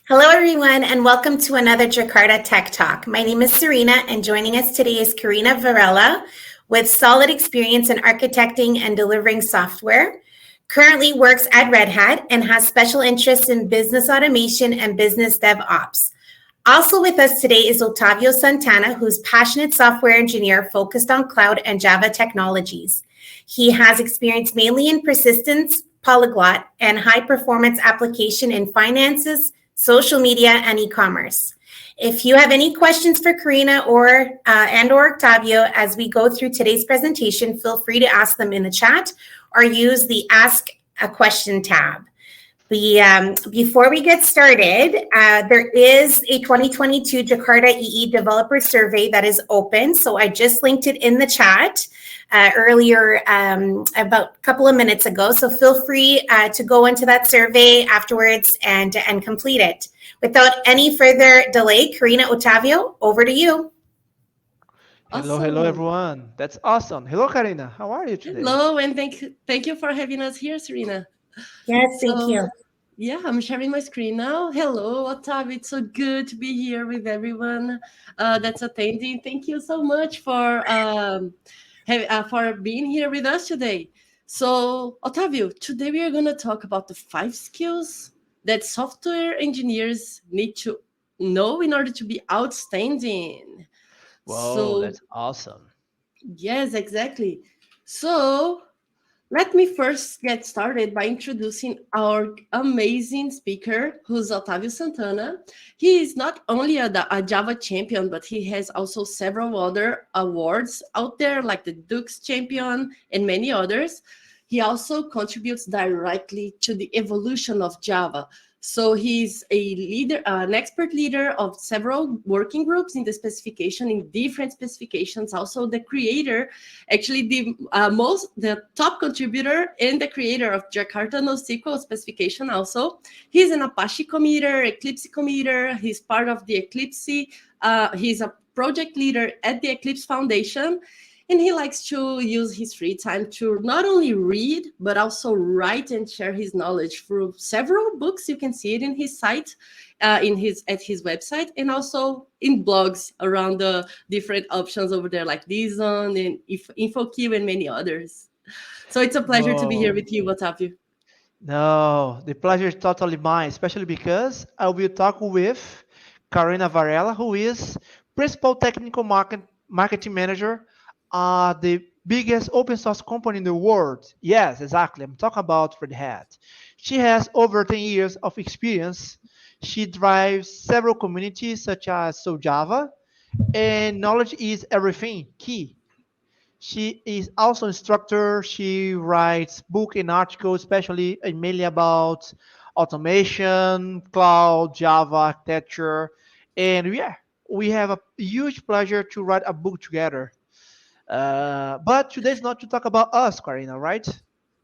Hello, everyone, and welcome to another Jakarta Tech Talk. My name is Serena, and joining us today is Karina Varela with solid experience in architecting and delivering software. Currently works at Red Hat and has special interests in business automation and business DevOps. Also with us today is Otavio Santana, who's passionate software engineer focused on cloud and Java technologies. He has experience mainly in persistence, polyglot, and high-performance application in finances, social media, and e-commerce. If you have any questions for Karina or Octavio as we go through today's presentation, feel free to ask them in the chat or use the Ask a Question tab. Before we get started, there is a 2022 Jakarta EE developer survey that is open. So I just linked it in the chat earlier, about a couple of minutes ago. So feel free to go into that survey afterwards and complete it. Without any further delay, Karina, Otavio, over to you. Hello, everyone. That's awesome. Hello, Karina. How are you today? Hello, and thank you for having us here, Serena. Yes, thank you. Yeah, I'm sharing my screen now. Hello, Otavio. It's so good to be here with everyone that's attending. Thank you so much for being here with us today. So, Otavio, today we are going to talk about the 5 skills that software engineers need to know in order to be outstanding. Whoa, that's awesome. Yes, exactly. So, let me first get started by introducing our amazing speaker, who's Otavio Santana. He is not only a Java champion, but he has also several other awards out there, like the Dukes Champion and many others. He also contributes directly to the evolution of Java. So he's a leader, an expert leader of several working groups in the specification, in different specifications. Also, the creator, actually the top contributor and the creator of Jakarta NoSQL specification. Also, he's an Apache committer, Eclipse committer. He's part of the Eclipse. He's a project leader at the Eclipse Foundation. And he likes to use his free time to not only read, but also write and share his knowledge through several books. You can see it in his site, at his website, and also in blogs around the different options over there, like this one and InfoQ and many others. So it's a pleasure to be here with you, Otavio. No, the pleasure is totally mine, especially because I will talk with Karina Varela, who is Principal Technical Marketing Manager, the biggest open source company in the world. Yes, exactly. I'm talking about Red Hat. She has over 10 years of experience. She drives several communities such as Java, and knowledge is everything, key. She is also instructor. She writes book and articles, especially and mainly about automation, cloud, Java architecture, and yeah, we have a huge pleasure to write a book together. But today's not to talk about us, Karina, right?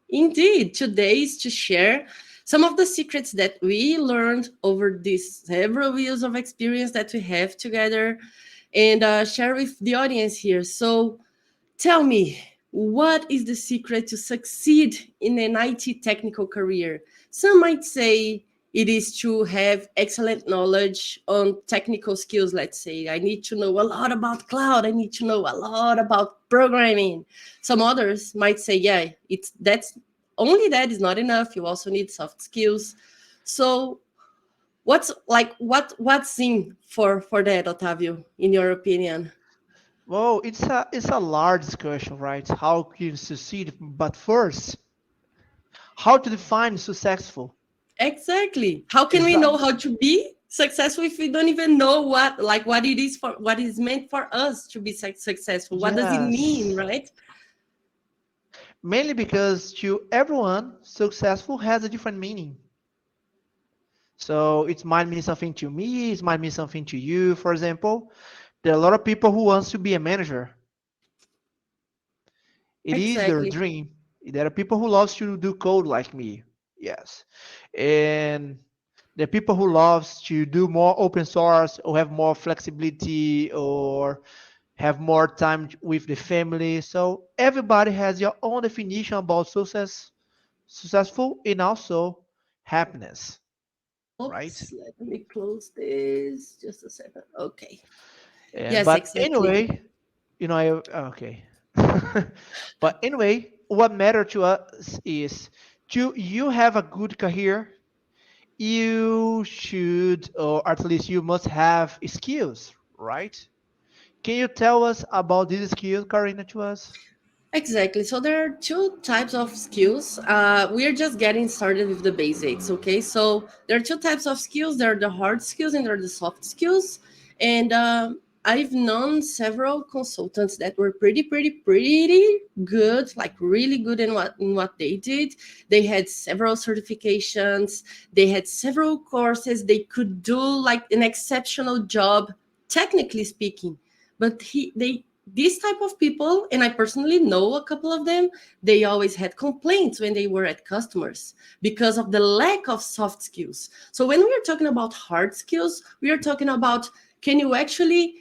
Indeed, today is to share some of the secrets that we learned over these several years of experience that we have together, and share with the audience here. So, tell me, what is the secret to succeed in an IT technical career? Some might say it is to have excellent knowledge on technical skills. Let's say I need to know a lot about cloud. I need to know a lot about programming. Some others might say, yeah, that's only that is not enough. You also need soft skills. So what's in for that, Otavio, in your opinion? Well, it's a large discussion, right? How can you succeed? But first, how to define successful? Exactly. How can we know Exactly. how to be successful if we don't even know what it is for, what is meant for us to be successful? What does it mean, Yes. right? Mainly because to everyone, successful has a different meaning. So it might mean something to me, it might mean something to you. For example, there are a lot of people who wants to be a manager. It is their Exactly. dream. There are people who loves to do code like me. Yes. And there are people who loves to do more open source or have more flexibility or have more time with the family. So everybody has your own definition about successful and also happiness. right? Oops, let me close this. Just a second. Okay. And Yes, but exactly. anyway, okay. But anyway, what matter to us is to you have a good career, you should, or at least you must have skills, right? Can you tell us about these skills, Karina, to us? Exactly. So there are two types of skills. We are just getting started with the basics. Okay. So there are two types of skills. There are the hard skills and there are the soft skills. And I've known several consultants that were pretty good, like really good in what they did. They had several certifications. They had several courses. They could do like an exceptional job, technically speaking. But they these type of people, and I personally know a couple of them, they always had complaints when they were at customers because of the lack of soft skills. So when we are talking about hard skills, we are talking about, can you actually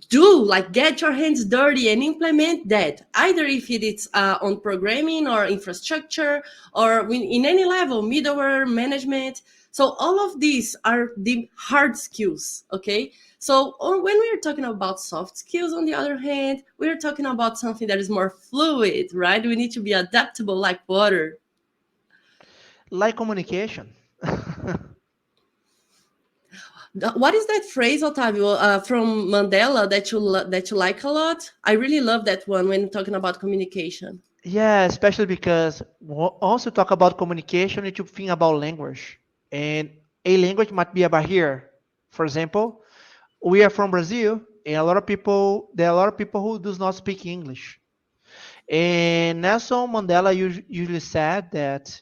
do, like, get your hands dirty and implement that, either if it is on programming or infrastructure or in any level, middleware management. So all of these are the hard skills. Okay. So when we are talking about soft skills, on the other hand, we're talking about something that is more fluid, right? We need to be adaptable like water. Like communication. What is that phrase, Otavio, from Mandela that you like a lot? I really love that one when talking about communication. Yeah, especially because also talk about communication, you need to think about language. And a language might be a barrier. For example, we are from Brazil, and there are a lot of people who does not speak English. And Nelson Mandela usually said that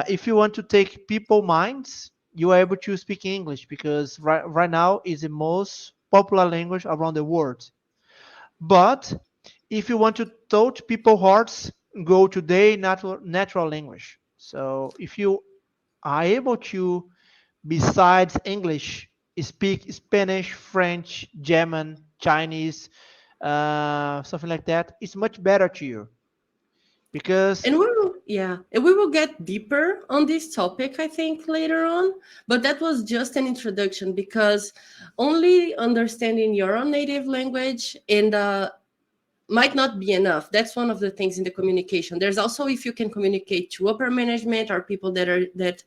if you want to take people minds, you are able to speak English because right now is the most popular language around the world. But if you want to touch people hearts, go to their natural language. So if you are able to, besides English, speak Spanish, French, German, Chinese, something like that, it's much better to you because And we will get deeper on this topic, I think, later on. But that was just an introduction because only understanding your own native language and might not be enough. That's one of the things in the communication. There's also, if you can communicate to upper management or people that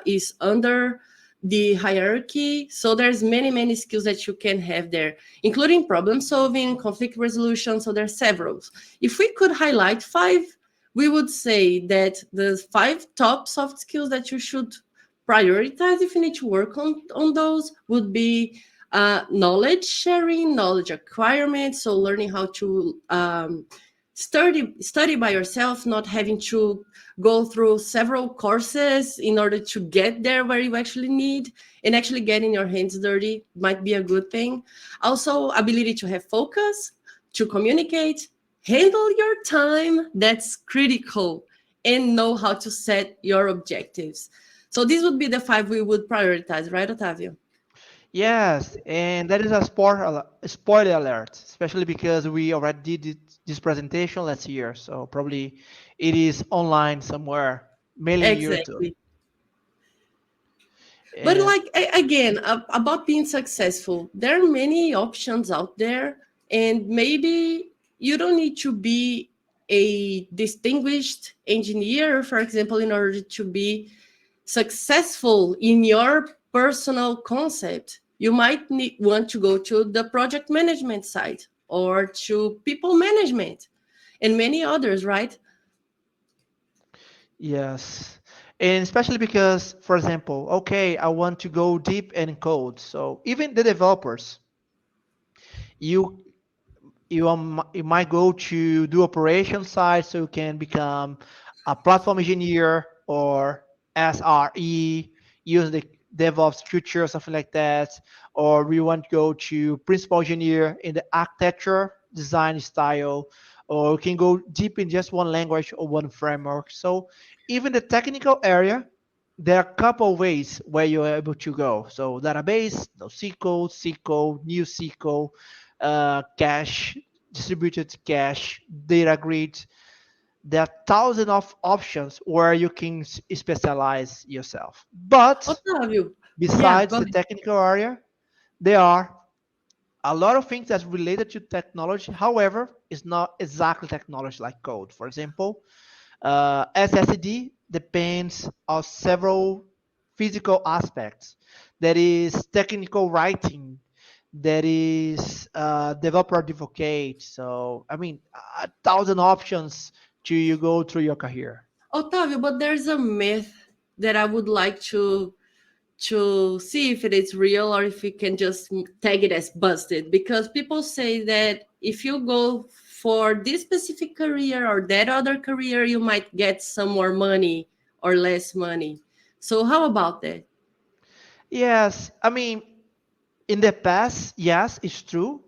is under the hierarchy. So there's many skills that you can have there, including problem solving, conflict resolution. So there's several. If we could highlight five, we would say that the five top soft skills that you should prioritize if you need to work on those would be knowledge sharing, knowledge acquirement. So learning how to study by yourself, not having to go through several courses in order to get there where you actually need, and actually getting your hands dirty might be a good thing. Also, ability to have focus, to communicate, handle your time, that's critical, and know how to set your objectives. So these would be the five we would prioritize, right, Otavio? yes, and that is a spoiler alert, especially because we already did this presentation last year, so probably it is online somewhere, mainly in YouTube. Exactly. But And like again, about being successful, there are many options out there, and maybe you don't need to be a distinguished engineer, for example, in order to be successful in your personal concept. You might want to go to the project management side or to people management and many others, right? yes, and especially because, for example, okay, I want to go deep in code, so even the developers, you you might go to do operation side so you can become a platform engineer or SRE, use the DevOps culture or something like that, or we want to go to principal engineer in the architecture design style, or you can go deep in just one language or one framework. So even the technical area, there are a couple ways where you're able to go. So database, NoSQL, SQL, new SQL, cache, distributed cache, data grid. there are thousands of options where you can specialize yourself. But Otávio, yeah, besides go the ahead. technical area, there are a lot of things that's related to technology. However, it's not exactly technology like code. For example, SSD depends on several physical aspects. That is technical writing. That is developer advocate. So I mean, a thousand options to you go through your career. Otávio, but there's a myth that I would like to see if it is real or if we can just tag it as busted, because people say that if you go for this specific career or that other career, you might get some more money or less money. So how about that? Yes, I mean, in the past, yes, it's true.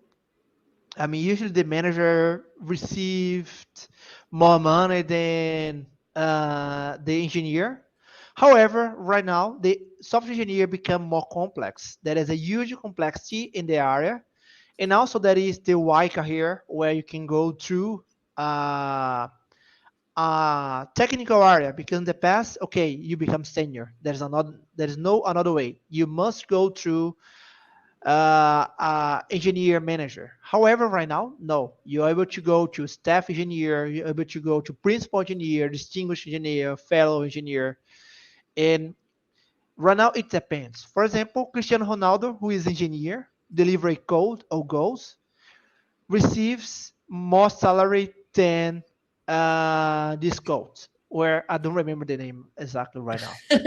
I mean, usually the manager received more money than the engineer. However, right now the software engineer become more complex. There is a huge complexity in the area, and also there is the Y career where you can go through uh, technical area. Because in the past, okay, you become senior. There is no another way. You must go through engineer manager. However, right now, no, you're able to go to staff engineer, you're able to go to principal engineer, distinguished engineer, fellow engineer. And right now, it depends. For example, Cristiano Ronaldo, who is engineer, delivery code or goals, receives more salary than this code, where I don't remember the name exactly right now.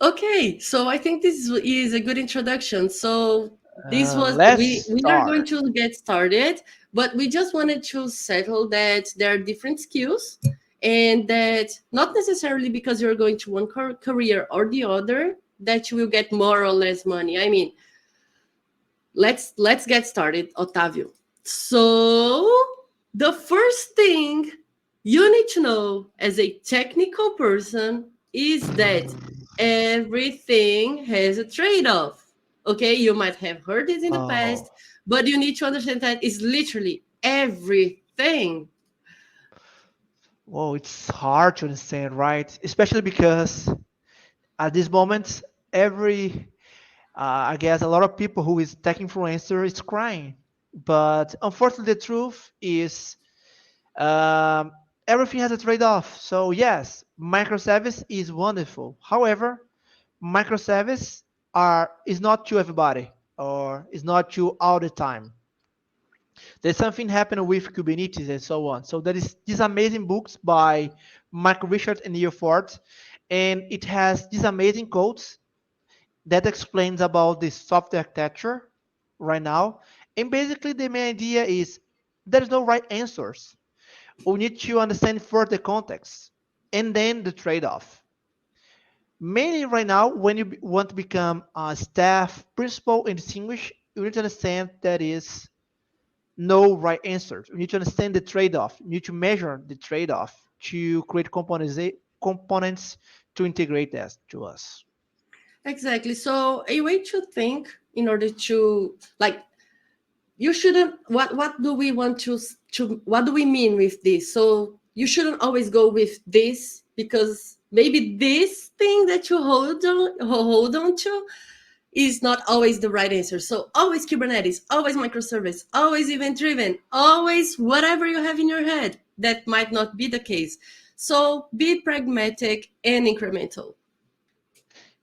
Okay, so I think this is a good introduction. So this was Let's we are going start. to get started, but we just wanted to settle that there are different skills, and that not necessarily because you're going to one career or the other that you will get more or less money. I mean, let's get started, Otavio. So the first thing you need to know as a technical person is that everything has a trade-off. Okay, you might have heard it in the Oh. past, but you need to understand that it's literally everything. Well, it's hard to understand, right? Especially because at this moment, every I guess a lot of people who is tech influencer is crying. But unfortunately, the truth is um, everything has a trade-off. So yes, microservice is wonderful. However, microservice are is not to everybody or is not to all the time. There's something happening with Kubernetes and so on. So there is these amazing books by Michael Richard and Neil Ford, and it has these amazing codes that explains about the software architecture right now. And basically, the main idea is there's no right answers. We need to understand first the context and then the trade-off. Mainly right now, when you want to become a staff, principal, and distinguished, you need to understand that is no right answer. You need to understand the trade-off. You need to measure the trade-off to create components to integrate that to us. Exactly. So a way to think in order to like you shouldn't what do we want to what do we mean with this? So you shouldn't always go with this because maybe this thing that you hold on to is not always the right answer. So always Kubernetes, always microservice, always event driven, always whatever you have in your head. That might not be the case. So be pragmatic and incremental.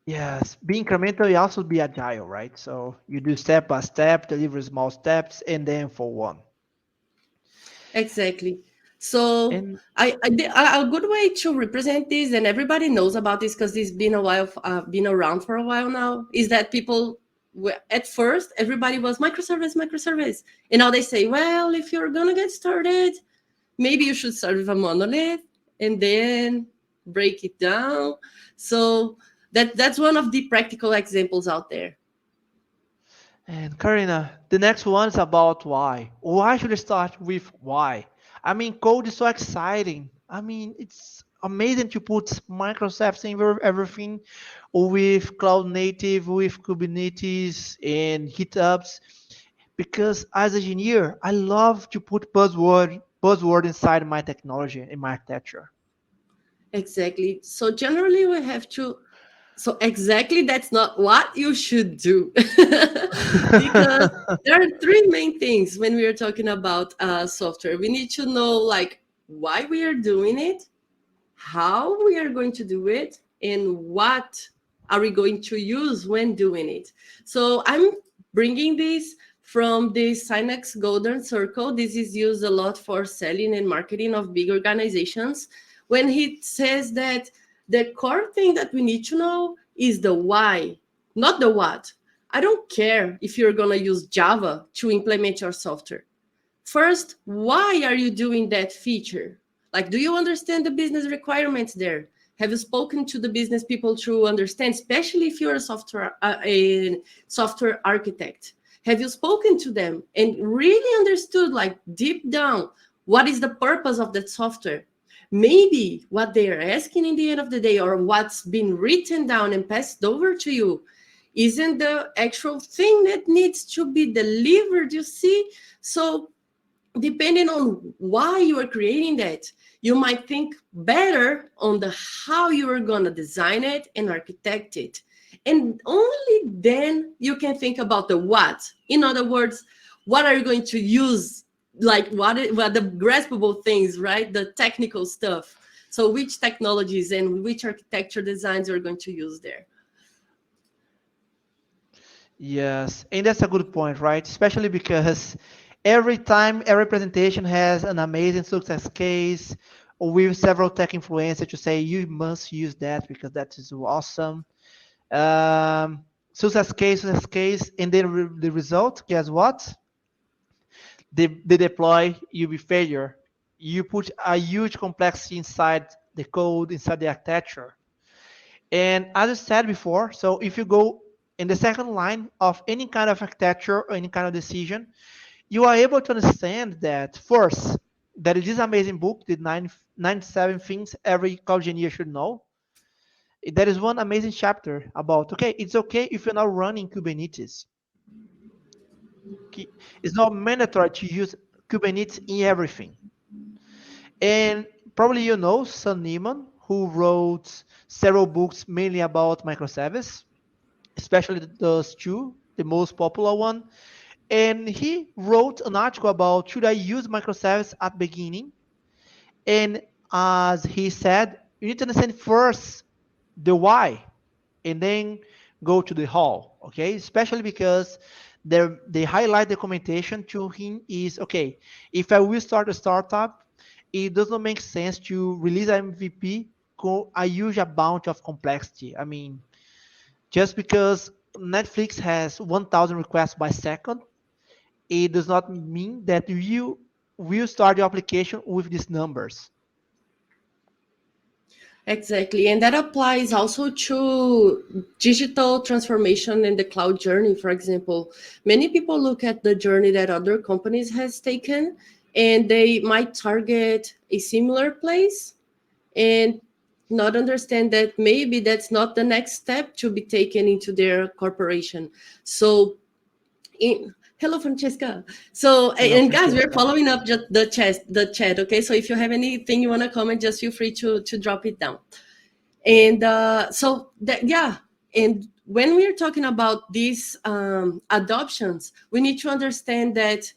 Yes, be incremental, you also be agile, right? So you do step by step, deliver small steps, and then for one. Exactly. So And a good way to represent this, and everybody knows about this because it's been a while, been around for a while now, is that people at first everybody was microservice, microservice, and now they say, well, if you're gonna get started, maybe you should start with a monolith and then break it down. So that's one of the practical examples out there. and Karina, the next one is about why. Why should I start with why? I mean, code is so exciting. I mean, it's amazing to put microservices in everything with cloud native, with Kubernetes and GitHubs. Because as an engineer, I love to put buzzword buzzword inside my technology, in my architecture. Exactly. So generally we have to, so exactly that's not what you should do. Because there are three main things when we are talking about software. We need to know like why we are doing it, how we are going to do it, and what are we going to use when doing it. So I'm bringing this from the Synax Golden Circle. This is used a lot for selling and marketing of big organizations, when he says that the core thing that we need to know is the why, not the what. I don't care if you're going to use Java to implement your software. First, why are you doing that feature? Like, do you understand the business requirements there? Have you spoken to the business people to understand, especially if you're a software architect? Have you spoken to them and really understood, like deep down, what is the purpose of that software? Maybe what they are asking in the end of the day, or what's been written down and passed over to you, isn't the actual thing that needs to be delivered, you see? So depending on why you are creating that, you might think better on the how you are going to design it and architect it. And only then you can think about the what. In other words, what are you going to use? Like what the graspable things, right? The technical stuff. So which technologies and which architecture designs you're going to use there. Yes, and that's a good point, right? Especially because every time, every presentation has an amazing success case with several tech influencers to say you must use that because that is awesome. Success case, and then the result, guess what? They deploy, you be failure. You put a huge complexity inside the code, inside the architecture. And as I said before, so if you go in the second line of any kind of architecture or any kind of decision, you are able to understand that first, there is this amazing book, the 97 things every cloud engineer should know. There is one amazing chapter about, okay, it's okay if you're not running Kubernetes. It's not mandatory to use Kubernetes in everything. And probably you know Sam Neiman, who wrote several books mainly about microservice, especially those two, the most popular one. And he wrote an article about should I use microservice at beginning? And as he said, you need to understand first the why and then go to the how, okay? Especially because they highlight the documentation to him is, okay, if I will start a startup, it does not make sense to release an MVP a huge amount of complexity. I mean, just because Netflix has 1,000 requests by second, it does not mean that you will start your application with these numbers. Exactly. And that applies also to digital transformation in the cloud journey. For example, many people look at the journey that other companies has taken, and they might target a similar place and not understand that maybe that's not the next step to be taken into their corporation. So hello, Francesca. So, Hello, and guys, we're Francesca. following up just the chat. Okay, so if you have anything you want to comment, just feel free to drop it down. And so that, yeah. And when we're talking about these adoptions, we need to understand that,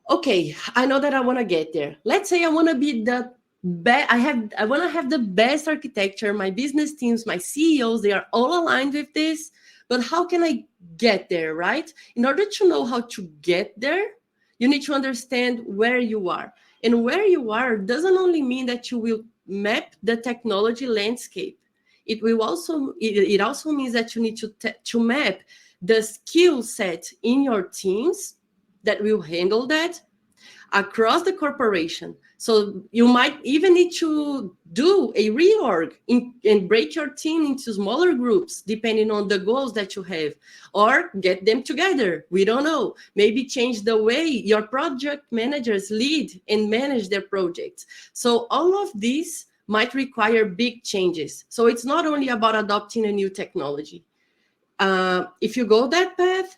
okay, I know that I want to get there. Let's say I want to be the best. I want to have the best architecture. My business teams, my CEOs, they are all aligned with this. But how can I get there, right? In order to know how to get there, you need to understand where you are. And where you are doesn't only mean that you will map the technology landscape. It also means that you need to map the skill set in your teams that will handle that across the corporation. So you might even need to do a reorg and break your team into smaller groups, depending on the goals that you have, or get them together. We don't know. Maybe change the way your project managers lead and manage their projects. So all of these might require big changes. So it's not only about adopting a new technology. If you go that path,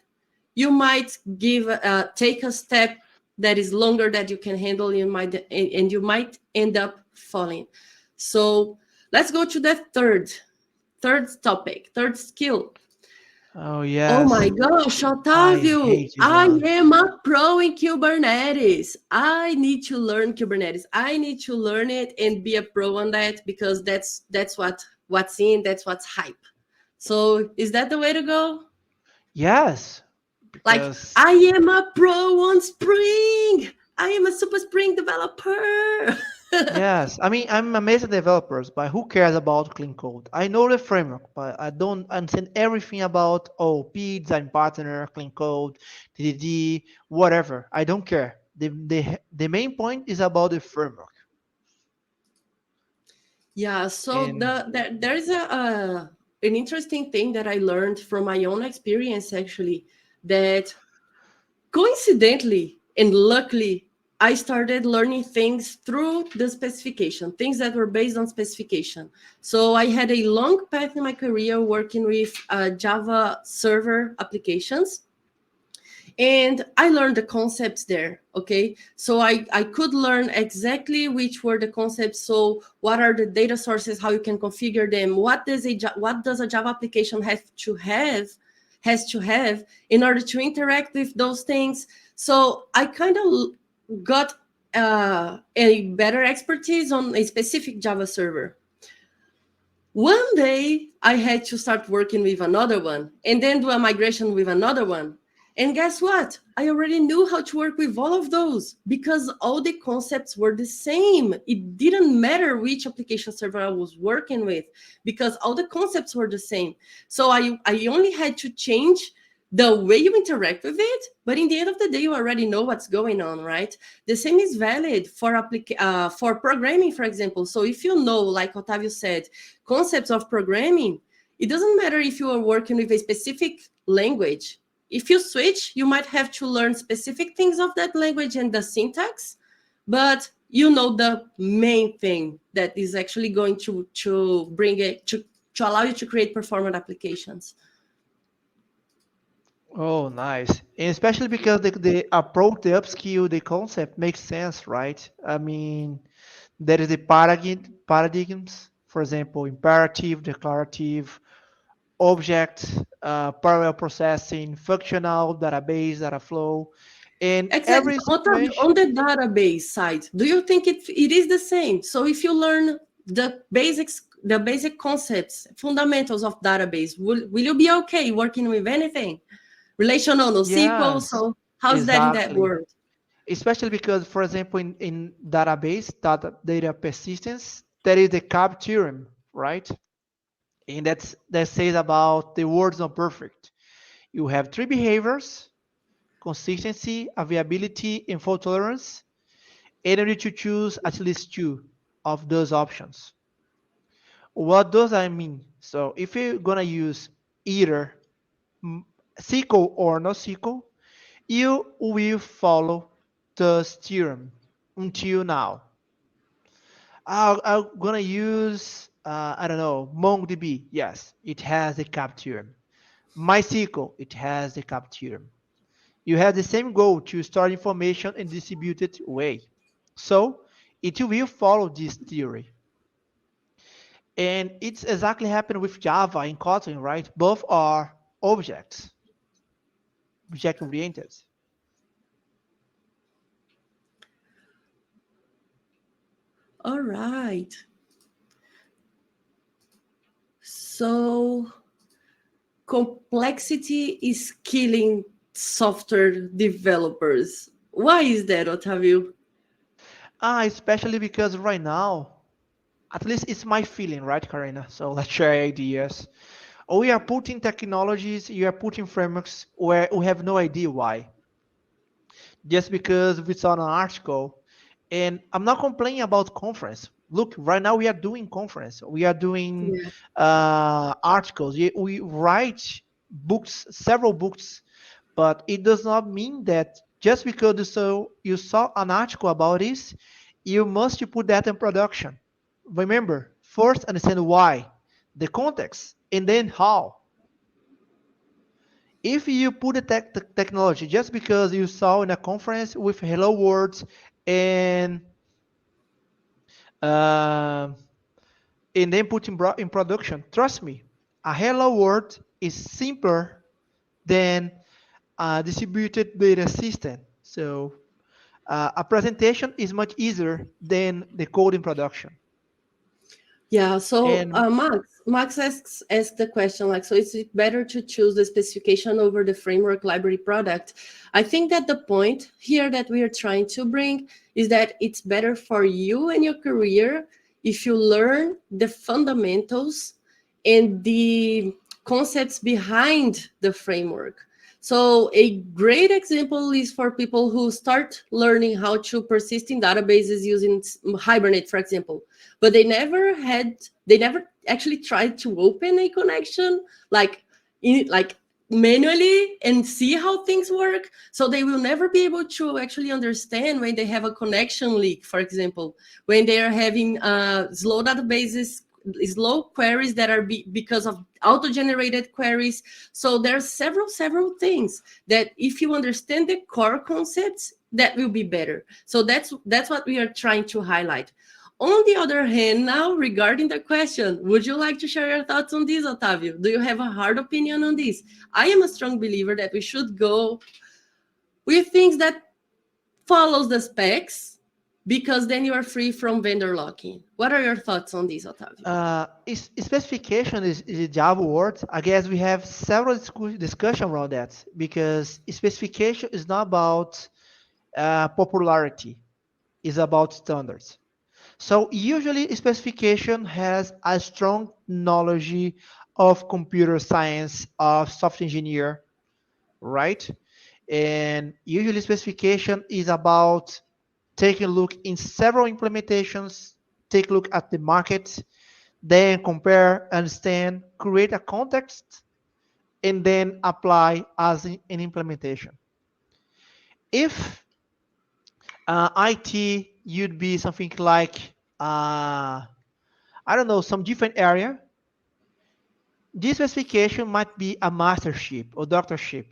you might take a step that is longer that you can handle, and you might end up falling. So let's go to the third topic, third skill. Oh Oh yes, my gosh, I Otávio, hate this I one. am a pro in Kubernetes. I need to learn Kubernetes. I need to learn it and be a pro on that, because that's what's in, that's what's hype. So is that the way to go? Yes, Like, because I am a pro on Spring. I am a super Spring developer. yes, I mean I'm amazing developers, but who cares about clean code? I know the framework, but I don't understand everything about OP, design partner, clean code, TDD, whatever. I don't care. The main point is about the framework. Yeah, so And there's an interesting thing that I learned from my own experience, actually, that coincidentally and luckily, I started learning things through the specification, things that were based on specification. So I had a long path in my career working with Java server applications, and I learned the concepts there. Okay, so I could learn exactly which were the concepts. So what are the data sources, how you can configure them, what does a Java application has to have in order to interact with those things. So I kind of got a better expertise on a specific Java server. One day I had to start working with another one and then do a migration with another one. And guess what? I already knew how to work with all of those because all the concepts were the same. It didn't matter which application server I was working with because all the concepts were the same. So I only had to change the way you interact with it, but in the end of the day, you already know what's going on, right? The same is valid for programming, for example. So if you know, like Otávio said, concepts of programming, it doesn't matter if you are working with a specific language. If you switch, you might have to learn specific things of that language and the syntax, but you know the main thing that is actually going to bring it to allow you to create performant applications. oh, nice. And especially because the approach, the upskill, the concept makes sense, right? I mean, there is the paradigms, for example, imperative, declarative, object, parallel processing, functional, database, data flow. In Exactly. every On situation, the database side, do you think it is the same? So if you learn the basic concepts, fundamentals of database, will you be okay working with anything? Relational, NoSQL. yes, So how's that in that exactly. world? Especially because, for example, in database, data persistence, there is the CAP theorem, right? And that says about the words not perfect. You have three behaviors: consistency, availability, and fault tolerance. And you need to choose at least two of those options. What does that mean? So if you're gonna use either SQL or no SQL, you will follow the theorem until now. I'm gonna use I don't know, MongoDB. Yes, it has the CAP theorem. MySQL, it has the CAP theorem. You have the same goal to store information in distributed way. So it will follow this theory. And it's exactly happened with Java and Kotlin, right? Both are object oriented. All right. So complexity is killing software developers. Why is that, Otávio? Especially because right now, at least it's my feeling, right, Karina? So let's share ideas. We are putting technologies, you are putting frameworks where we have no idea why. Just because we saw an article, and I'm not complaining about conference. Look, right now we are doing conference. We are doing Yeah. articles. We write books, several books, but it does not mean that just because you saw an article about this, you must put that in production. Remember, first understand why, the context, and then how. If you put the technology just because you saw in a conference with hello world and uh, and then put in production, trust me, a hello world is simpler than a distributed data system. So a presentation is much easier than the code in production. Yeah, so And Max asks the question like, so is it better to choose the specification over the framework library product? I think that the point here that we are trying to bring is that it's better for you and your career if you learn the fundamentals and the concepts behind the framework. So a great example is for people who start learning how to persist in databases using Hibernate, for example, but they never actually tried to open a connection like manually and see how things work. So they will never be able to actually understand when they have a connection leak, for example, when they are having slow databases, slow queries that are because of auto-generated queries. So there are several things that if you understand the core concepts, that will be better. So that's what we are trying to highlight. On the other hand, now regarding the question, would you like to share your thoughts on this, Otavio? Do you have a hard opinion on this? I am a strong believer that we should go with things that follows the specs, because then you are free from vendor locking. What are your thoughts on this, Otavio? Specification is a Java word. I guess we have several discussion around that because specification is not about popularity, it's about standards. So usually specification has a strong knowledge of computer science, of software engineer, right? And usually specification is about taking a look in several implementations, take a look at the market, then compare, understand, create a context, and then apply as an implementation. If IT, you'd be something like, I don't know, some different area, this specification might be a mastership or doctorship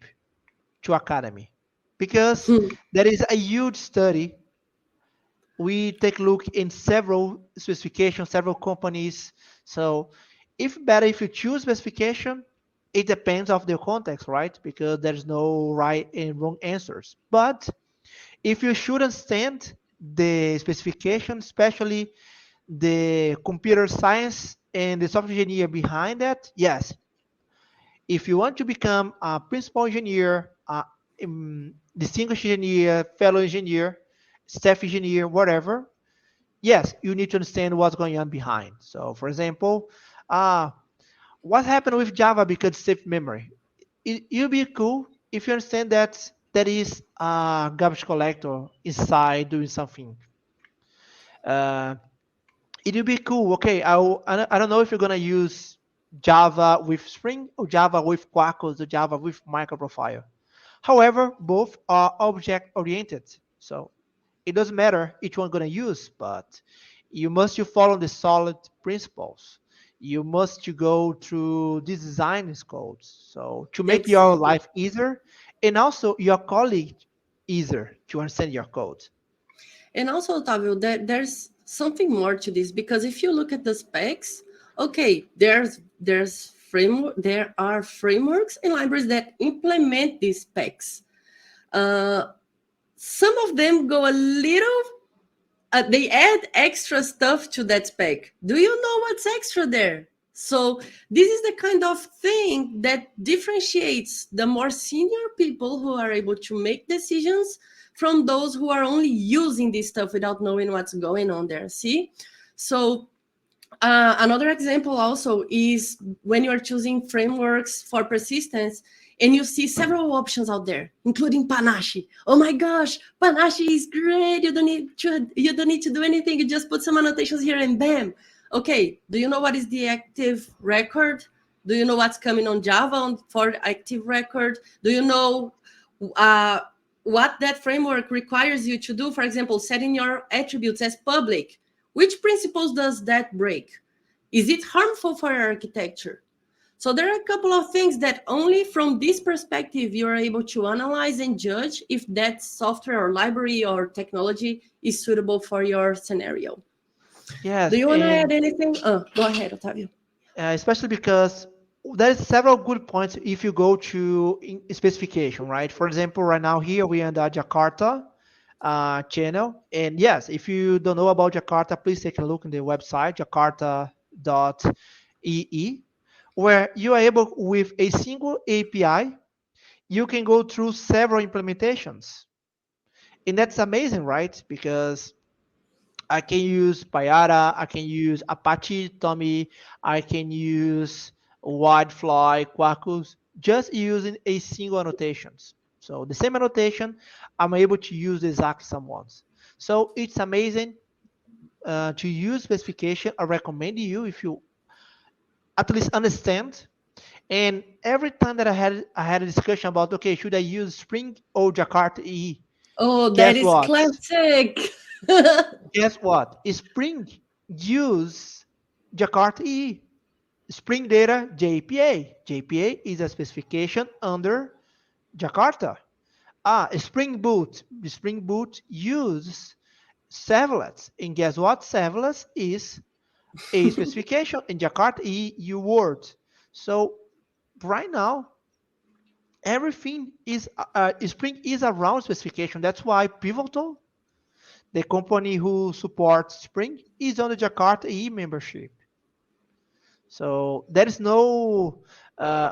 to academy because there is a huge study. We take a look in several specifications, several companies. So if better if you choose specification, it depends of the context, right? Because there's no right and wrong answers. But if you should understand the specification, especially the computer science and the software engineer behind that, yes. If you want to become a principal engineer, distinguished engineer, fellow engineer, staff engineer, whatever, yes, you need to understand what's going on behind. So, for example, what happened with Java because safe memory? It'll be cool if you understand that there is a garbage collector inside doing something. Uh, it'll be cool. Okay, I don't know if you're gonna use Java with Spring or Java with Quarkus or Java with microprofile. However, both are object oriented. So it doesn't matter which one gonna use, but you follow the solid principles. You must to go through these design codes. So to make your Exactly. life easier and also your colleague easier to understand your code. And also, Otavio, there's something more to this, because if you look at the specs, okay, there are frameworks and libraries that implement these specs. Some of them go a little, they add extra stuff to that spec. Do you know what's extra there? So this is the kind of thing that differentiates the more senior people who are able to make decisions from those who are only using this stuff without knowing what's going on there. See? So another example also is when you're choosing frameworks for persistence and you see several options out there, including Panache. Oh my gosh, Panache is great. You don't need to do anything. You just put some annotations here and bam. Okay, do you know what is the active record? Do you know what's coming on Java for active record? Do you know what that framework requires you to do? For example, setting your attributes as public. Which principles does that break? Is it harmful for your architecture? So there are a couple of things that only from this perspective you're able to analyze and judge if that software or library or technology is suitable for your scenario. Do Yes, you want to add and anything? Go ahead, Otavio. especially because there's several good points if you go to specification, right? For example, right now here we are in the Jakarta channel, and yes, if you don't know about Jakarta, please take a look in the website jakarta.ee, where you are able with a single API, you can go through several implementations, and that's amazing, right? Because I can use Payara, I can use Apache Tommy, I can use Wildfly, Quarkus, just using a single annotations. So the same annotation, I'm able to use exactly some ones. So it's amazing to use specification. I recommend you if you at least understand. And every time that I had a discussion about, okay, should I use Spring or Jakarta EE? Oh, that Guess is what? classic. Guess what? Spring use Jakarta EE. Spring Data JPA. JPA is a specification under Jakarta. Spring Boot. Spring Boot uses servlets. And guess what? Servlets is a specification in Jakarta EE word. So right now, everything is Spring is around specification. That's why Pivotal, the company who supports Spring, is on the Jakarta EE membership. So there is no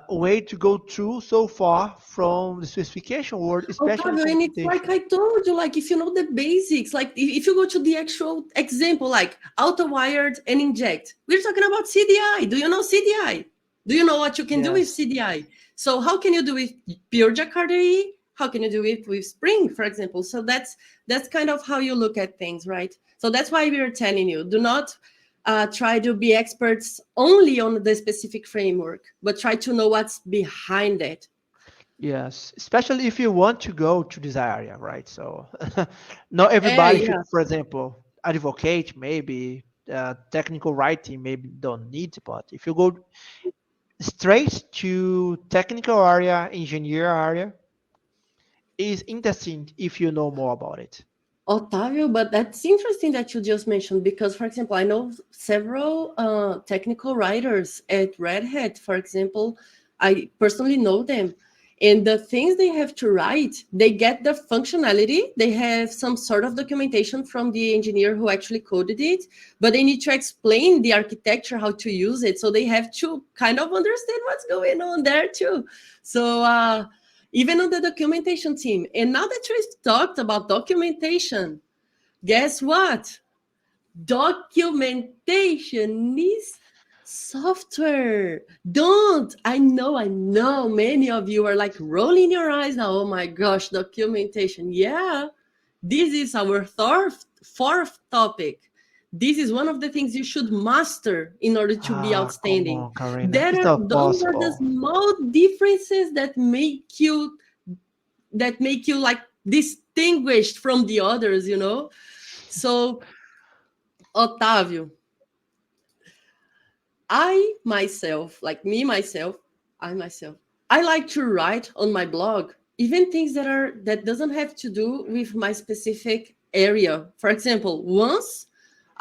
way to go through so far from the specification world, especially Otavio, and it's like documentation. I told you, like if you know the basics, like if you go to the actual example, like auto-wired and inject, we're talking about CDI. Do you know CDI? Do you know what you can do with Yes. CDI? So how can you do with pure Jakarta EE? How can you do it with Spring, for example? So that's kind of how you look at things, right? So that's why we are telling you, do not try to be experts only on the specific framework, but try to know what's behind it. Yes, especially if you want to go to this area, right? So not Eh, everybody should, yeah. for example, advocate, maybe technical writing, maybe don't need, but if you go straight to technical area, engineer area, is interesting if you know more about it. Otavio, but that's interesting that you just mentioned because, for example, I know several technical writers at Red Hat, for example. I personally know them. And the things they have to write, they get the functionality. They have some sort of documentation from the engineer who actually coded it, but they need to explain the architecture, how to use it. So they have to kind of understand what's going on there too. So, even on the documentation team. And now that we talked about documentation, guess what? Documentation is software. Don't. I know many of you are like rolling your eyes now. Oh my gosh, documentation. Yeah, this is our fourth topic. This is one of the things you should master in order to be Come outstanding. on, Karina. There It's are not those are the possible. small differences that make you like distinguished from the others, you know. So, Otavio, I myself, like me myself, I myself, I like to write on my blog even things that doesn't have to do with my specific area. For example, once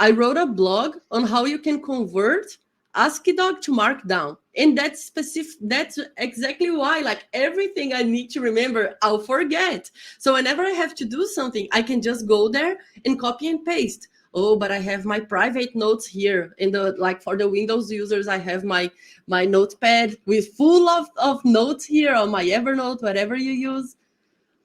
I wrote a blog on how you can convert ASCII to Markdown. And that's specific. That's exactly why, like everything I need to remember, I'll forget. So whenever I have to do something, I can just go there and copy and paste. Oh, but I have my private notes here in the, like, for the Windows users, I have my notepad with full of notes here on my Evernote, whatever you use.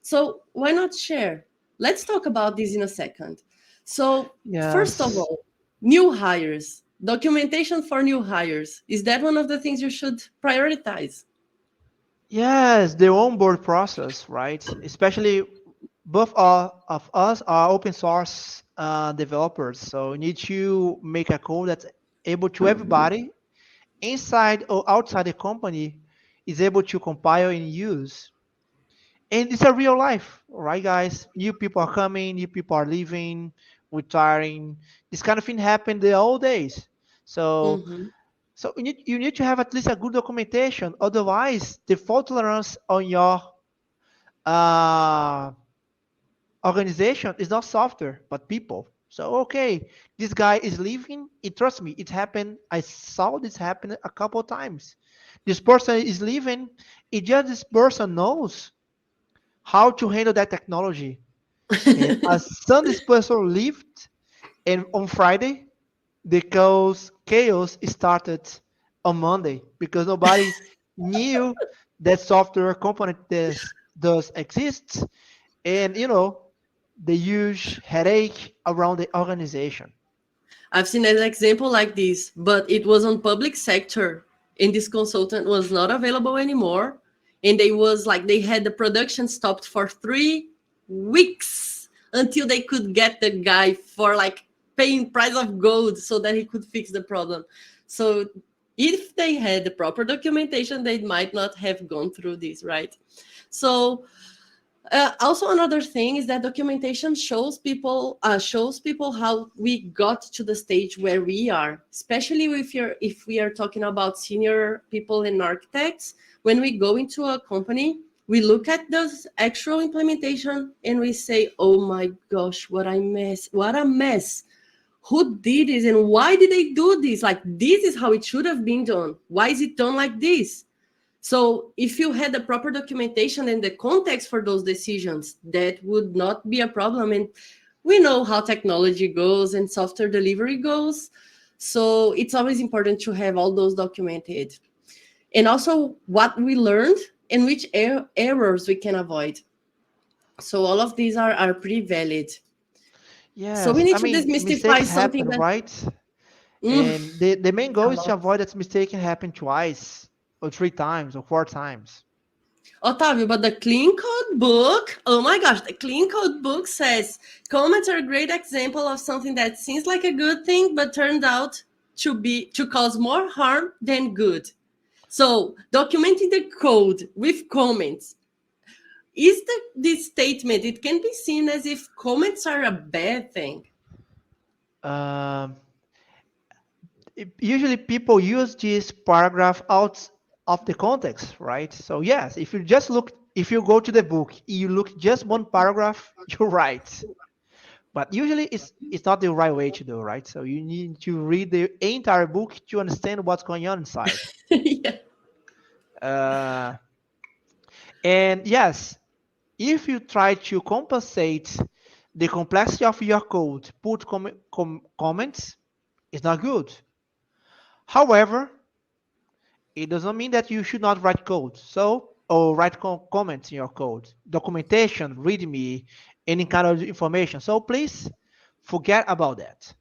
So why not share? Let's talk about this in a second. So first of Yes. all, new hires, documentation for new hires. Is that one of the things you should prioritize? Yes, the onboard process, right? Especially both of us are open source developers, so we need to make a code that's able to everybody inside or outside the company is able to compile and use. And it's a real life, right, guys? New people are coming, new people are leaving, retiring. This kind of thing happened the old days. So Mhm. So you need to have at least a good documentation. Otherwise, the fault tolerance on your uh, organization is not software, but people. So, okay, this guy is leaving. Trust me, it happened. I saw this happen a couple of times. This person is leaving. It just this person knows how to handle that technology. And as soon as this person left, and on Friday, the chaos started on Monday because nobody knew that software component does exist. And the huge headache around the organization. I've seen an example like this, but it was on public sector, and this consultant was not available anymore. And they had the production stopped for 3 weeks until they could get the guy for like paying price of gold so that he could fix the problem. So if they had the proper documentation, they might not have gone through this, right? So also another thing is that documentation shows people how we got to the stage where we are, especially if we are talking about senior people and architects. When we go into a company, we look at the actual implementation and we say, oh my gosh, what a mess. Who did this and why did they do this? Like, this is how it should have been done. Why is it done like this? So if you had the proper documentation and the context for those decisions, that would not be a problem. And we know how technology goes and software delivery goes. So it's always important to have all those documented. And also what we learned and which errors we can avoid. So all of these are pretty valid. Yes, So we need I to mean, demystify mistakes something happen, that... right? And the main goal A is to lot. avoid that mistake happen twice or 3 times or 4 times. Otávio, but the clean code book, oh my gosh, the clean code book says comments are a great example of something that seems like a good thing, but turned out to cause more harm than good. So documenting the code with comments is this statement, it can be seen as if comments are a bad thing. Um, Usually people use this paragraph out of the context, right? So yes, if you go to the book, you look just one paragraph, you're right. But usually it's not the right way to do, right? So you need to read the entire book to understand what's going on inside. Yeah. Uh, and yes, if you try to compensate the complexity of your code, put comments, it's not good. However, it doesn't mean that you should not write code. Or write comments in your code, documentation, README, any kind of information. So please forget about that.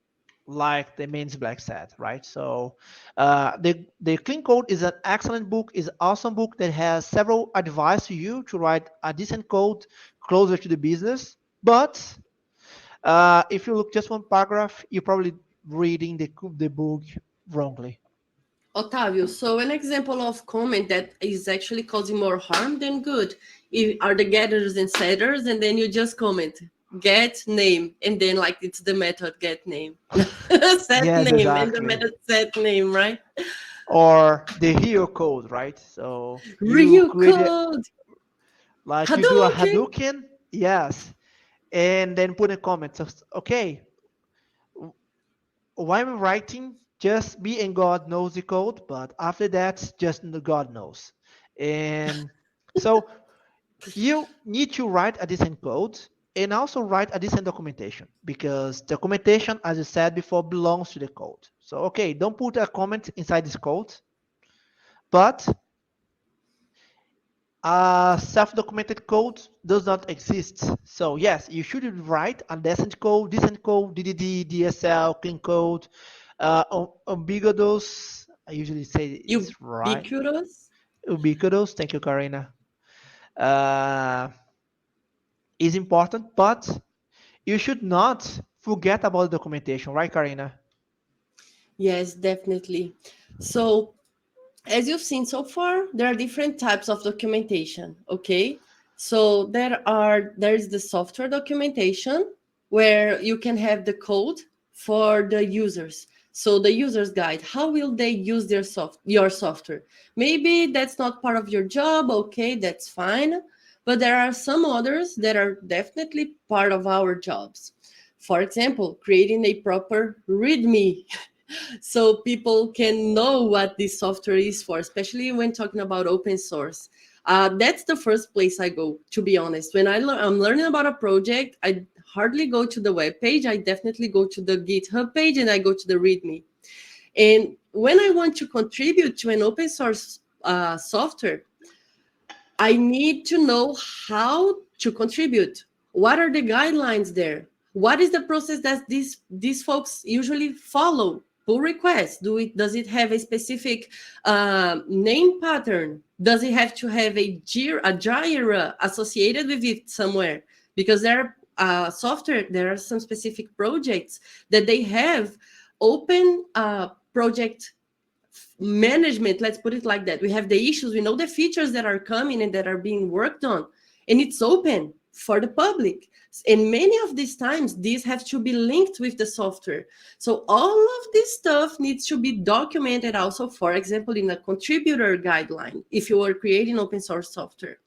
Like the main Black said, right? So the Clean Code is an excellent book, is an awesome book that has several advice to you to write a decent code closer to the business. But if you look just one paragraph, you're probably reading the book wrongly. Otávio, so an example of comment that is actually causing more harm than good are the getters and setters, and then you just comment get name, and then like it's the method get name, set Yes, name, and the exactly. method set name, right? Or the real code, right? So you Real create it code, like you do a Hadouken. Hadouken, yes, and then put a comment. So, okay, why I'm writing, just me and God knows the code, but after that, just God knows. And so you need to write a decent code and also write a decent documentation because documentation, as you said before, belongs to the code. So, okay, don't put a comment inside this code, but self-documented code does not exist. So yes, you should write a decent code, DDD, DSL, clean code, ambiguous. I usually say it's right. Ubiquitous. Ubiquitous. Thank you, Karina. Uh, is important, but you should not forget about the documentation, right, Karina? Yes, definitely. So as you've seen so far, there are different types of documentation, okay? So there's the software documentation where you can have the code for the users. So the user's guide, how will they use your software? Maybe that's not part of your job. Okay, that's fine. But there are some others that are definitely part of our jobs. For example, creating a proper README so people can know what this software is for, especially when talking about open source. That's the first place I go, to be honest. When I'm learning about a project, I hardly go to the web page. I definitely go to the GitHub page and I go to the README. And when I want to contribute to an open source software, I need to know how to contribute. What are the guidelines there? What is the process that these folks usually follow? Pull requests. Does it have a specific name pattern? Does it have to have a Jira associated with it somewhere? Because there are there are some specific projects that they have open project management, let's put it like that. We have the issues, we know the features that are coming and that are being worked on, and it's open for the public. And many of these times, these have to be linked with the software. So all of this stuff needs to be documented also, for example, in a contributor guideline, if you are creating open source software.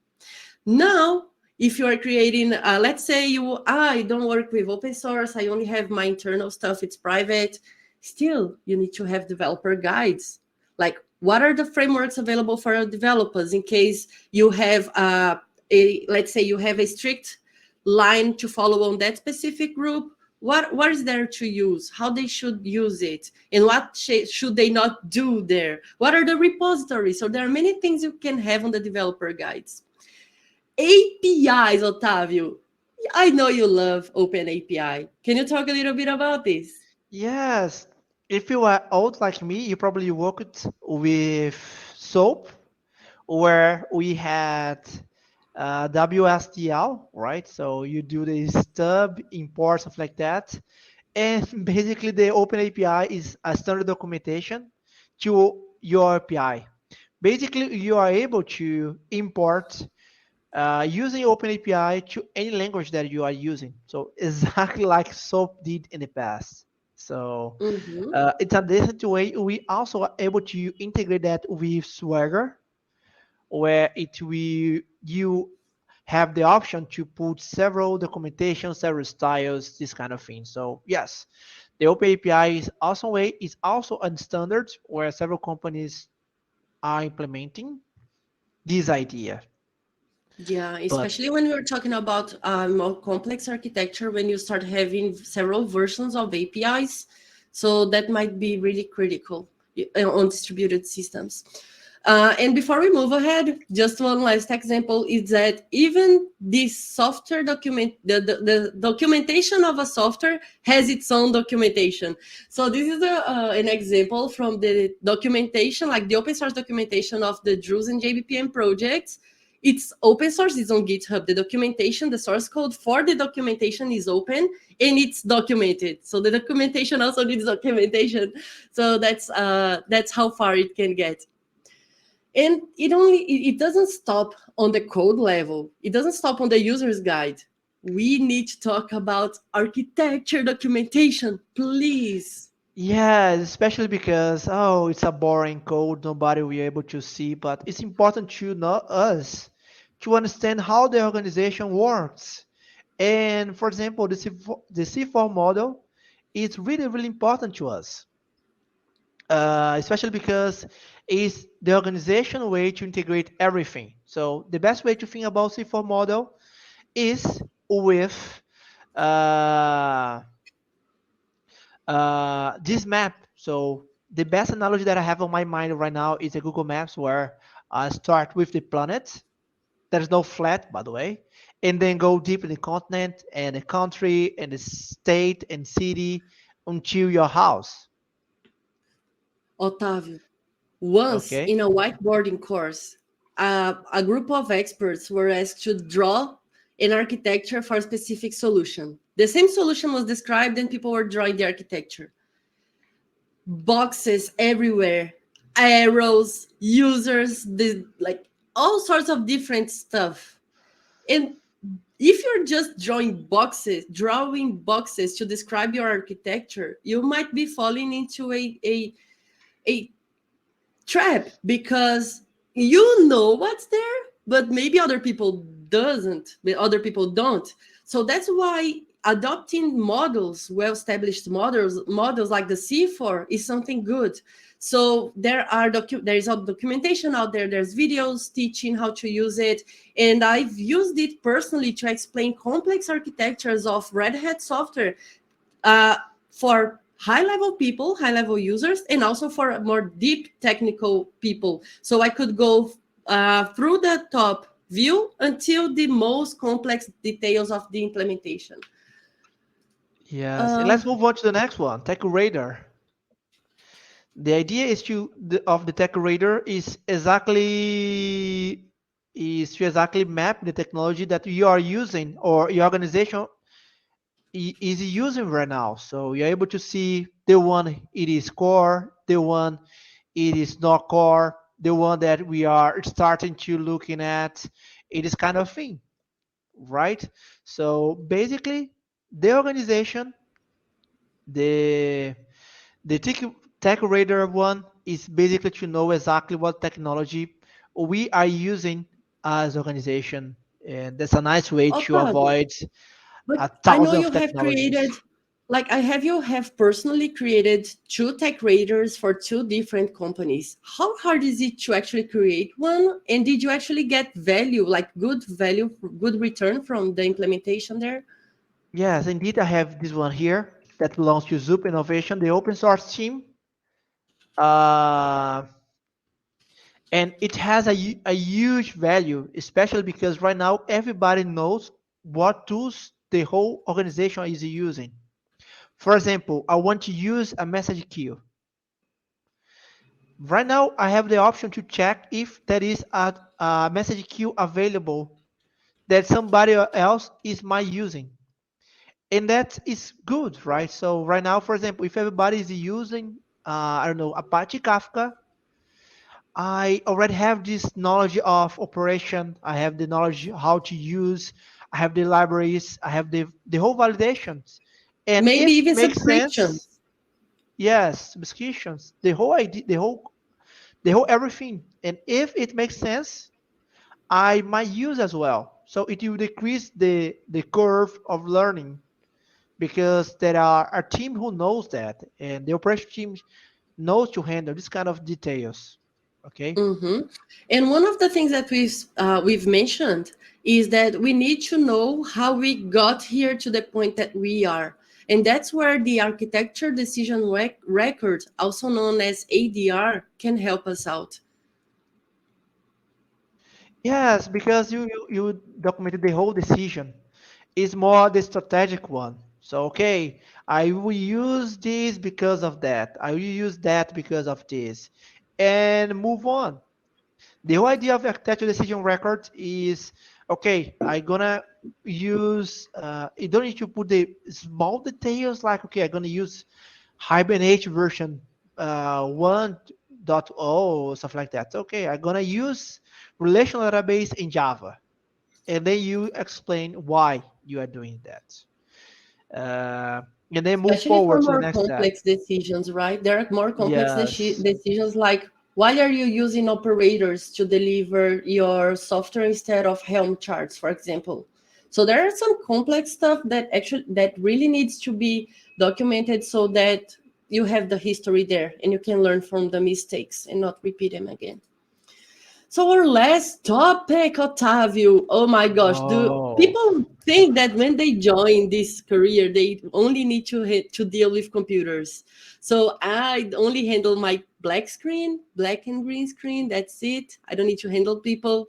Now, if you are creating, let's say I don't work with open source, I only have my internal stuff, it's private. Still, you need to have developer guides. Like, what are the frameworks available for our developers in case you have let's say you have a strict line to follow on that specific group? What is there to use? How they should use it? And what should they not do there? What are the repositories? So there are many things you can have on the developer guides. APIs, Otávio. I know you love Open API. Can you talk a little bit about this? Yes. If you are old like me, you probably worked with SOAP, where we had WSDL, right? So you do the stub, import, stuff like that. And basically the Open API is a standard documentation to your API. Basically, you are able to import using Open API to any language that you are using. So exactly like SOAP did in the past. So it's a decent way. We also are able to integrate that with Swagger, where you have the option to put several documentation, several styles, this kind of thing. So yes, the Open API is also a standard where several companies are implementing this idea. Yeah, But especially when we're talking about more complex architecture, when you start having several versions of APIs. So that might be really critical on distributed systems. And before we move ahead, just one last example is that even this software the documentation of a software has its own documentation. So this is an example from the documentation, like the open source documentation of the Druze and JBPM projects. It's open source, it's on GitHub. The documentation, the source code for the documentation is open and it's documented. So the documentation also needs documentation. So that's how far it can get. And it doesn't stop on the code level. It doesn't stop on the user's guide. We need to talk about architecture documentation, please. yeah, especially because it's a boring code, nobody will be able to see. But it's important to know us to understand how the organization works. And for example, the C4 model is really, really important to us, especially because it's the organization way to integrate everything. So the best way to think about C4 model is with this map. So the best analogy that I have on my mind right now is a Google Maps where I start with the planet. There's no flat, by the way, and then go deep in the continent and the country and the state and city until your house. Otávio, once Okay. in a whiteboarding course, a group of experts were asked to draw an architecture for a specific solution. The same solution was described and people were drawing the architecture. Boxes everywhere, arrows, users, like all sorts of different stuff. And if you're just drawing boxes to describe your architecture, you might be falling into a trap, because you know what's there, but maybe other people don't. So that's why adopting models, well-established models like the C4 is something good. So there is a documentation out there, there's videos teaching how to use it, and I've used it personally to explain complex architectures of Red Hat software for high-level people, high-level users, and also for more deep technical people. So I could go through the top view until the most complex details of the implementation. Yes, and let's move on to the next one, Tech Radar. The idea is of the Tech Radar is to exactly map the technology that you are using or your organization is using right now. So you're able to see the one it is core, the one it is not core, the one that we are starting to looking at. It is kind of thing, right? So basically, the organization, the the tech radar one is basically to know exactly what technology we are using as organization, and that's a nice way to Otávio, avoid but a I know thousand you of have created, technologies. like you have personally created two tech radars for two different companies. How hard is it to actually create one? And did you actually get value, like good value, good return from the implementation there? Yes, indeed, I have this one here that belongs to Zoop Innovation, the open source team. Uh, and it has a huge value, especially because right now everybody knows what tools the whole organization is using. For example, I want to use a message queue. Right now, I have the option to check if there is a message queue available that somebody else is my using. And that is good, right? So right now, for example, if everybody is using, I don't know, Apache Kafka, I already have this knowledge of operation. I have the knowledge how to use. I have the libraries. I have the whole validations. And Maybe if it even makes sense, subscriptions. yes, subscriptions, the whole idea, the whole everything. And if it makes sense, I might use as well. So it will decrease the curve of learning because there are a team who knows that, and the operation team knows to handle this kind of details. Okay. Hmm. And one of the things that we've mentioned is that we need to know how we got here to the point that we are, and that's where the architecture decision record, also known as ADR, can help us out. Yes, because you documented the whole decision. It's more the strategic one. So okay, I will use this because of that. I will use that because of this, and move on. The whole idea of architecture decision record is okay. I'm gonna use. You don't need to put the small details like okay, I'm gonna use Hibernate version 1.0 or stuff like that. Okay, I'm gonna use relational database in Java, and then you explain why you are doing that, and then move Especially for forward to the more next step. complex decisions, right? There are more complex Yes. decisions like why are you using operators to deliver your software instead of Helm charts, for example? So there are some complex stuff that really needs to be documented so that you have the history there and you can learn from the mistakes and not repeat them again. So our last topic, Otávio. Oh my gosh, do Oh. people think that when they join this career, they only need to deal with computers? So I only handle my black and green screen. That's it. I don't need to handle people.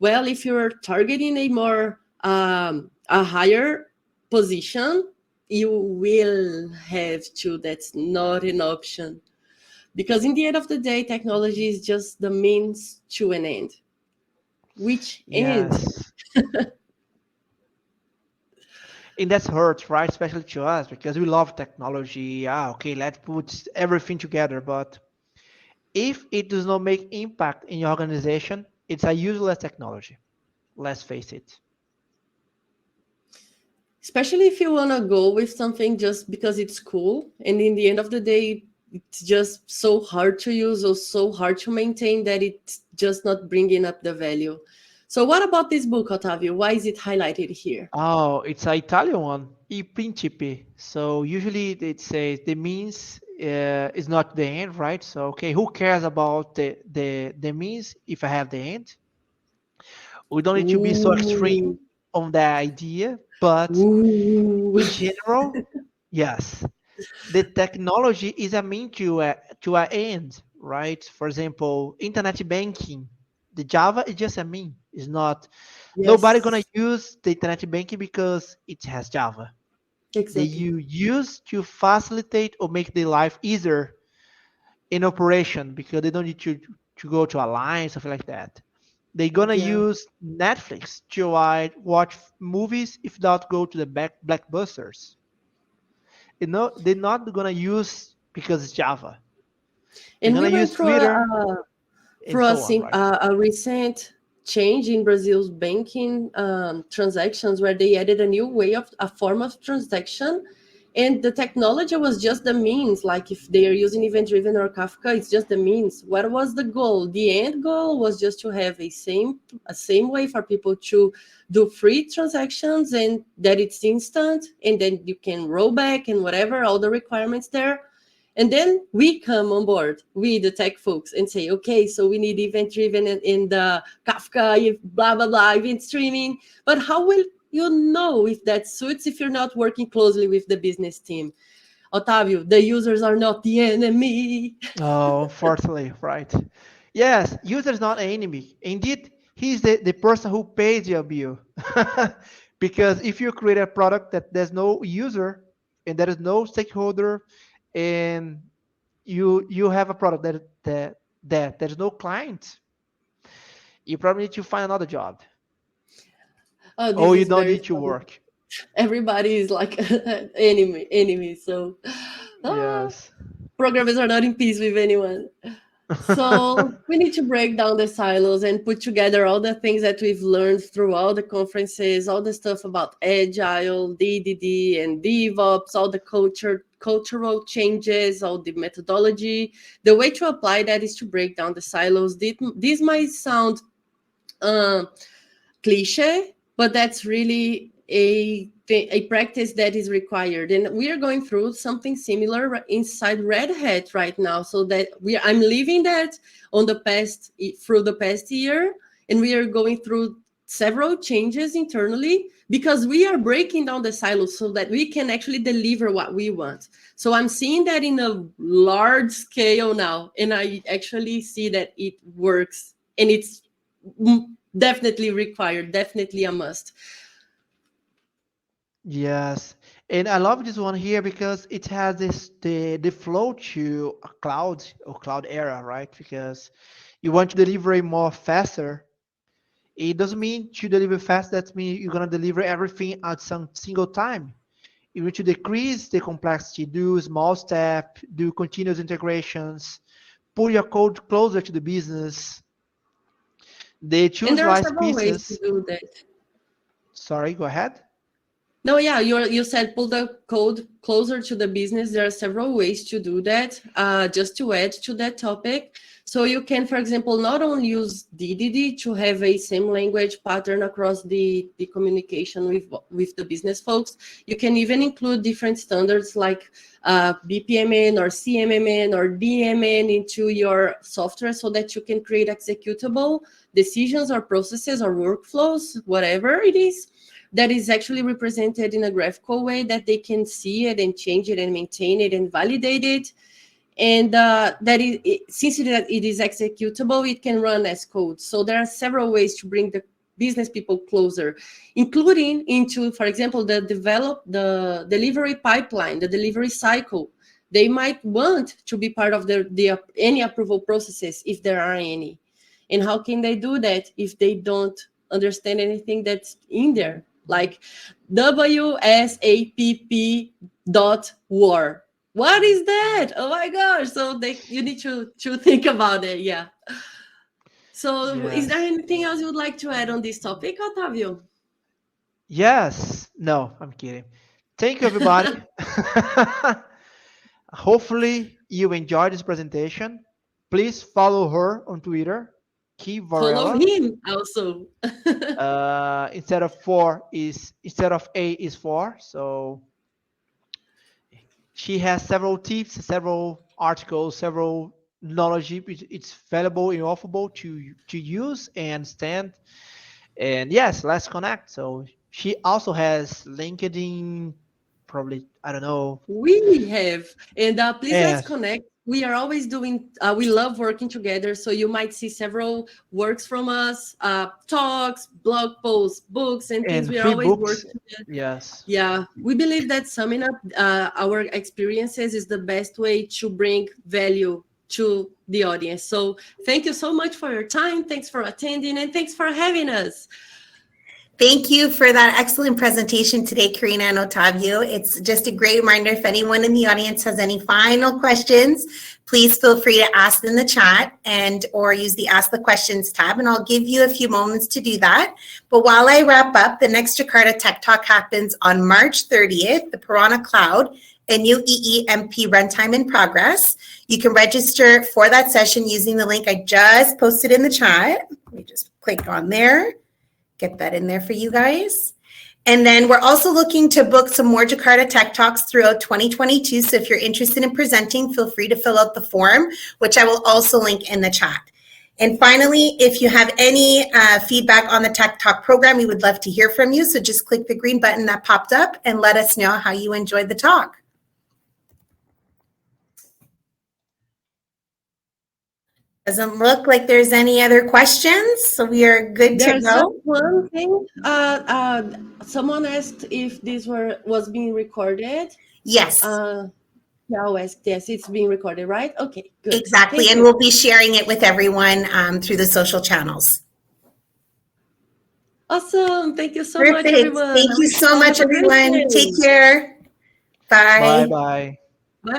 Well, if you're targeting a higher position, you will have to. That's not an option, because in the end of the day, technology is just the means to an end. Which end? Yes. And that's hurts, right? Especially to us because we love technology. Ah, okay, let's put everything together. But if it does not make impact in your organization, it's a useless technology. Let's face it. especially if you want to go with something just because it's cool, and in the end of the day it's just so hard to use or so hard to maintain that it's just not bringing up the value. So what about this book, Otavio? Why is it highlighted here? Oh, it's an Italian one, I principi. So usually it says the means is not the end, right? So okay, who cares about the means if I have the end? We don't need to be so extreme Ooh, on the idea, but ooh. in general, yes, the technology is a mean to an end, right? For example, internet banking, the Java is just a mean. It's not nobody gonna Yes, use the internet banking because it has Java. They exactly. you use to facilitate or make their life easier in operation because they don't need to go to a line, something like that. They're gonna Yeah. use Netflix to watch movies if not go to the blockbusters. They're not gonna use because it's Java. They're And we gonna went use through Twitter and so on, right? a recent change in Brazil's banking transactions, where they added a new way of a form of transaction, and the technology was just the means. Like if they are using event driven or Kafka, it's just the means. What was the goal? The end goal was just to have a same way for people to do free transactions, and that it's instant, and then you can roll back and whatever all the requirements there. And then we come on board, we, the tech folks, and say, okay, so we need event driven in the Kafka, blah, blah, blah, event streaming. But how will you know if that suits if you're not working closely with the business team? Otavio, the users are not the enemy. Oh, unfortunately, right. Yes, user is not an enemy. Indeed, he's the person who pays your bill. Because if you create a product that there's no user and there is no stakeholder, and you have a product that there's no client, you probably need to find another job, Oh, this or you is don't very need to funny. work. Everybody is like enemy. So ah, Yes. programmers are not in peace with anyone. So we need to break down the silos and put together all the things that we've learned through all the conferences, all the stuff about agile, DDD, and DevOps, all the cultural changes, all the methodology. The way to apply that is to break down the silos. This might sound uh, cliche, but that's really a practice that is required. And we are going through something similar inside Red Hat right now. So that I'm living that on the past through the past year, and we are going through several changes internally because we are breaking down the silos so that we can actually deliver what we want. So I'm seeing that in a large scale now, and I actually see that it works, and it's definitely required, definitely a must. Yes, and I love this one here because it has the flow to a cloud or cloud era, right? Because you want to deliver it more faster. It doesn't mean to deliver fast. That means you're gonna deliver everything at some single time. You need to decrease the complexity, do small step, do continuous integrations, put your code closer to the business. They And choose there are wise several ways to pieces. do that. Sorry, go ahead. No, yeah, you said pull the code closer to the business. There are several ways to do that. Just to add to that topic, so you can, for example, not only use DDD to have a same language pattern across the communication with the business folks. You can even include different standards like BPMN or CMMN or DMN into your software so that you can create executable decisions or processes or workflows, whatever it is, that is actually represented in a graphical way that they can see it and change it and maintain it and validate it. And since it is executable, it can run as code. So there are several ways to bring the business people closer, including into, for example, the delivery pipeline, the delivery cycle. They might want to be part of any approval processes if there are any. And how can they do that if they don't understand anything that's in there? Like WSAPP.war. What is that? Oh my gosh. So you need to think about it. Yeah. So is there Yes. anything else you would like to add on this topic, Otavio? Yes. No, I'm kidding. Thank you, everybody. Hopefully, you enjoyed this presentation. Please follow her on Twitter, Key Follow Varela. him also. Instead of A is four. So she has several tips, several articles, several knowledge. It's valuable and affordable to use and understand. And yes, let's connect. So she also has LinkedIn, probably I don't know. We have. And please let's And connect. We are always doing, we love working together. So you might see several works from us, talks, blog posts, books, and things. and We are free always books. working together. Yes. Yeah, we believe that summing up our experiences is the best way to bring value to the audience. So thank you so much for your time. Thanks for attending and thanks for having us. Thank you for that excellent presentation today, Karina and Otavio. It's just a great reminder. If anyone in the audience has any final questions, please feel free to ask in the chat and or use the Ask the Questions tab, and I'll give you a few moments to do that. But while I wrap up, the next Jakarta Tech Talk happens on March 30th, the Piranha Cloud, a new EEMP runtime in progress. You can register for that session using the link I just posted in the chat. Let me just click on there. Get that in there for you guys. And then we're also looking to book some more Jakarta Tech Talks throughout 2022. So if you're interested in presenting, feel free to fill out the form, which I will also link in the chat. And finally, if you have any feedback on the Tech Talk program, we would love to hear from you. So just click the green button that popped up and let us know how you enjoyed the talk. Doesn't look like there's any other questions, so we are good to There's go. just one thing. Someone asked if this was being recorded. Yes, Now asked, yes, it's being recorded, right? Okay, good. exactly. Thank And you. we'll be sharing it with everyone through the social channels. Awesome. Thank you so much, Perfect. everyone. Thank you so much, Have a great everyone. day. Take care. Bye. Bye bye. Bye.